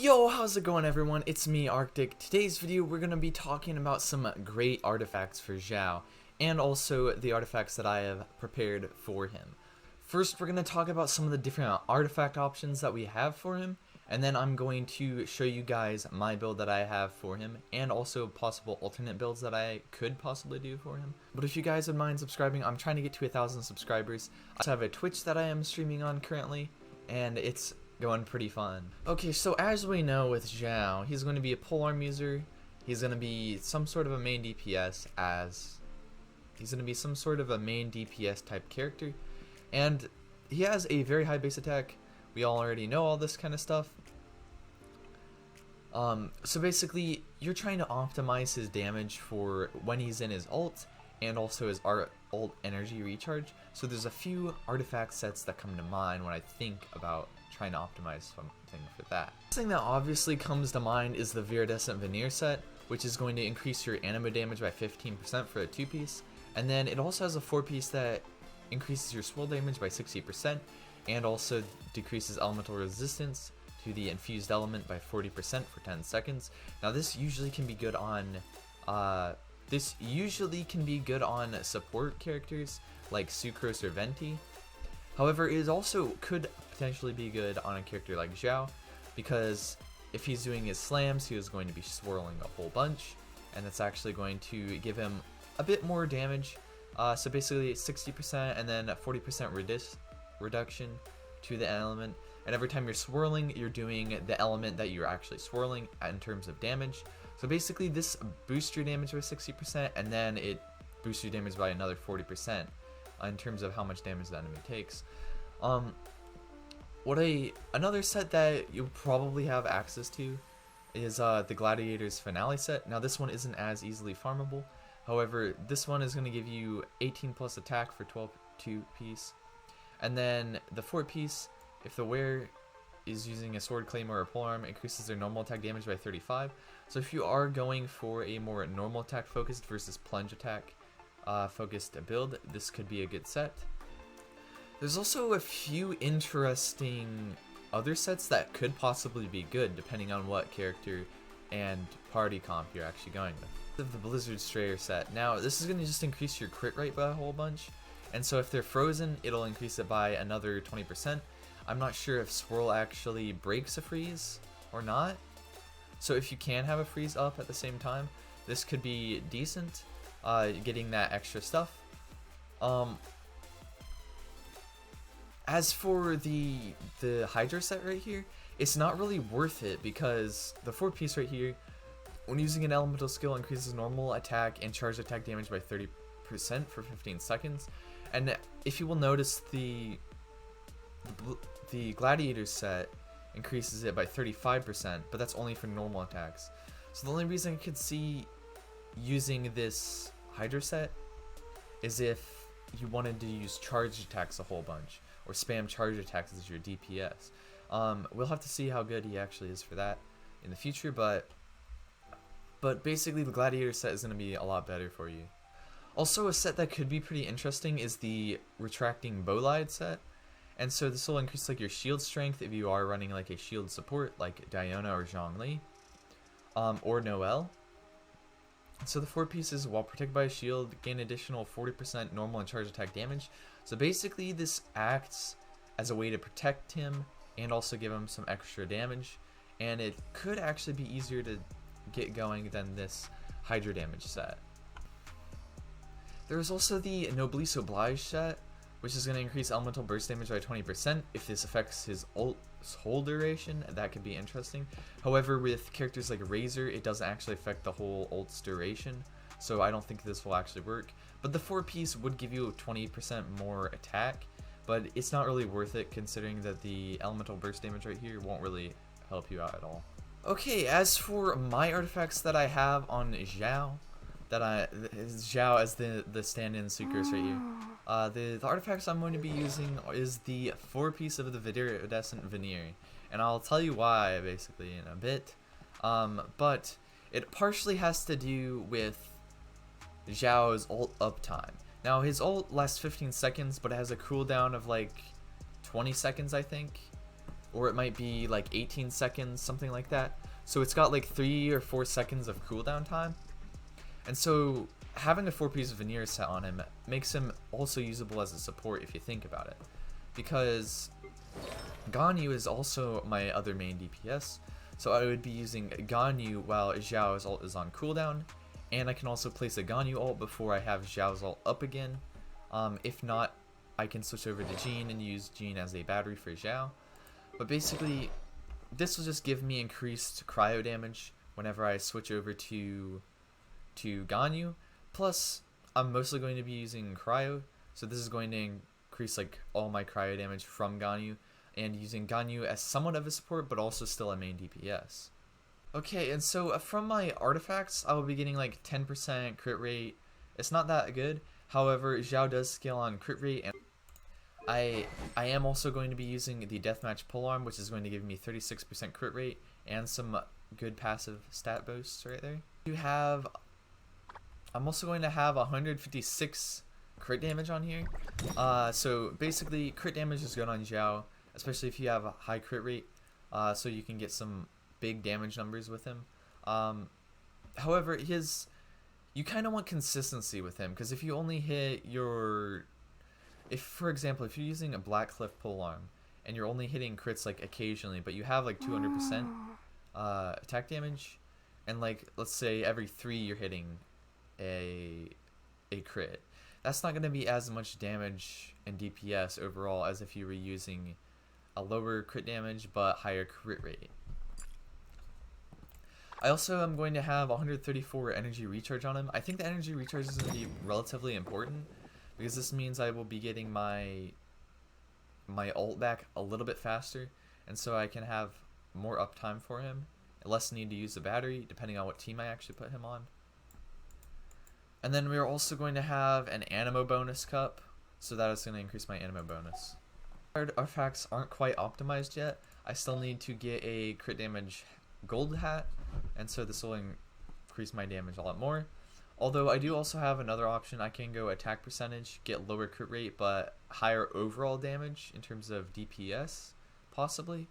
Yo, how's it going everyone? It's me, Arctic. Today's video we're going to be talking about some great artifacts for Xiao, and also the artifacts that I have prepared for him. First, we're going to talk about some of the different artifact options that we have for him, and then I'm going to show you guys my build that I have for him, and also possible alternate builds that I could possibly do for him. But if you guys would mind subscribing, I'm trying to get to 1,000 subscribers. I also have a Twitch that I am streaming on currently, and it's going pretty fun. Okay, so as we know with Xiao, he's going to be a polearm user. He's going to be some sort of a main DPS type character. And he has a very high base attack. We all already know all this kind of stuff. So basically, you're trying to optimize his damage for when he's in his ult, and also his ult energy recharge. So there's a few artifact sets that come to mind when I think about trying to optimize something for that. The thing that obviously comes to mind is the Verridecent Veneer set, which is going to increase your anima damage by 15% for a 2-piece, and then it also has a 4-piece that increases your swirl damage by 60%, and also decreases elemental resistance to the infused element by 40% for 10 seconds. Now this usually can be good on support characters like Sucrose or Venti. However, it also could potentially be good on a character like Xiao, because if he's doing his slams, he is going to be swirling a whole bunch, and that's actually going to give him a bit more damage. So basically 60% and then 40% reduction to the element, and every time you're swirling, you're doing the element that you're actually swirling in terms of damage. So basically this boosts your damage by 60%, and then it boosts your damage by another 40% in terms of how much damage the enemy takes. Another set that you'll probably have access to is the Gladiator's Finale set. Now this one isn't as easily farmable. However, this one is going to give you 18 plus attack for 12 2-piece. And then the 4-piece, if the wearer is using a sword, claymore, or polearm, increases their normal attack damage by 35. So if you are going for a more normal attack focused versus plunge attack focused build, this could be a good set. There's also a few interesting other sets that could possibly be good depending on what character and party comp you're actually going with. The Blizzard Strayer set. Now this is going to just increase your crit rate by a whole bunch, and so if they're frozen, it'll increase it by another 20%. I'm not sure if Swirl actually breaks a freeze or not, so if you can have a freeze up at the same time, this could be decent, getting that extra stuff. As for the Hydra set right here, it's not really worth it because the 4-piece right here, when using an elemental skill, increases normal attack and charged attack damage by 30% for 15 seconds. And if you will notice, the Gladiator set increases it by 35%, but that's only for normal attacks. So the only reason I could see using this Hydra set is if you wanted to use charged attacks a whole bunch, or spam charge attacks as your DPS. We'll have to see how good he actually is for that in the future, but basically the Gladiator set is going to be a lot better for you. Also, a set that could be pretty interesting is the Retracting Bolide set, and so this will increase like your shield strength if you are running like a shield support like Diona or Zhongli, or Noelle. So the 4 pieces, while protected by a shield, gain additional 40% normal and charge attack damage. So basically this acts as a way to protect him and also give him some extra damage, and it could actually be easier to get going than this Hydra damage set. There's also the Noblesse Oblige set, which is going to increase elemental burst damage by 20% if this affects his ult's whole duration. That could be interesting. However, with characters like Razor, it doesn't actually affect the whole ult's duration, so I don't think this will actually work. But the 4-piece would give you 20% more attack, but it's not really worth it considering that the elemental burst damage right here won't really help you out at all. Okay, as for my artifacts that I have on Xiao, Xiao as the stand-in Sucrose right here. The artifacts I'm going to be using is the 4-piece of the Verridecent Veneer, and I'll tell you why basically in a bit. But it partially has to do with Xiao's ult uptime. Now his ult lasts 15 seconds, but it has a cooldown of like 20 seconds, I think. or it might be like 18 seconds, something like that. So it's got like 3 or 4 seconds of cooldown time. And so having a 4-piece veneer set on him makes him also usable as a support if you think about it. Because Ganyu is also my other main DPS, so I would be using Ganyu while Xiao's ult is on cooldown, and I can also place a Ganyu ult before I have Xiao's ult up again. If not, I can switch over to Jean and use Jean as a battery for Xiao. But basically, this will just give me increased cryo damage whenever I switch over to Ganyu. Plus, I'm mostly going to be using cryo, so this is going to increase like all my cryo damage from Ganyu, and using Ganyu as somewhat of a support, but also still a main DPS. Okay, and so from my artifacts, I will be getting like 10% crit rate. It's not that good. However, Xiao does scale on crit rate, and I am also going to be using the Deathmatch Polearm, which is going to give me 36% crit rate and some good passive stat boosts right there. I'm also going to have 156 crit damage on here. So basically, crit damage is good on Xiao, especially if you have a high crit rate, so you can get some big damage numbers with him. However, you kind of want consistency with him, because if you only hit for example, if you're using a Black Cliff Polearm and you're only hitting crits like occasionally, but you have like 200% attack damage, and like let's say every 3 you're hitting a crit, that's not going to be as much damage and DPS overall as if you were using a lower crit damage but higher crit rate. I also am going to have 134 energy recharge on him. I think the energy recharge is going to be relatively important, because this means I will be getting my ult back a little bit faster, and so I can have more uptime for him, less need to use the battery depending on what team I actually put him on. And then we're also going to have an Animo bonus cup, so that is going to increase my Animo bonus. Artifacts aren't quite optimized yet. I still need to get a crit damage gold hat, and so this will increase my damage a lot more. Although I do also have another option. I can go attack percentage, get lower crit rate but higher overall damage in terms of DPS, possibly.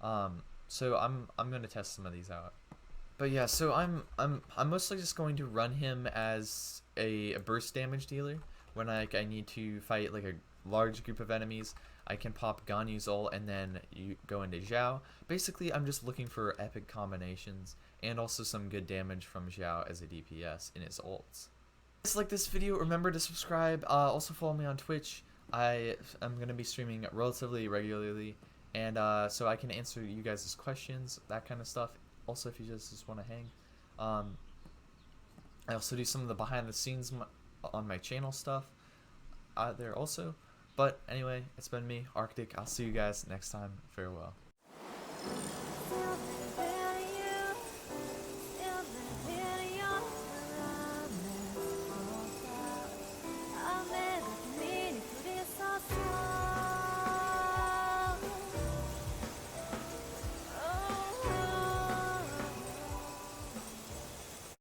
So I'm going to test some of these out. But yeah, so I'm mostly just going to run him as a burst damage dealer. When I need to fight like a large group of enemies, I can pop Ganyu's ult and then you go into Xiao. Basically, I'm just looking for epic combinations and also some good damage from Xiao as a DPS in his ults. If you like this video, remember to subscribe. Also follow me on Twitch. I am going to be streaming relatively regularly, and so I can answer you guys' questions, that kind of stuff. Also, if you just want to hang. I also do some of the behind the scenes on my channel stuff there also. But anyway, it's been me, Arctic. I'll see you guys next time. Farewell.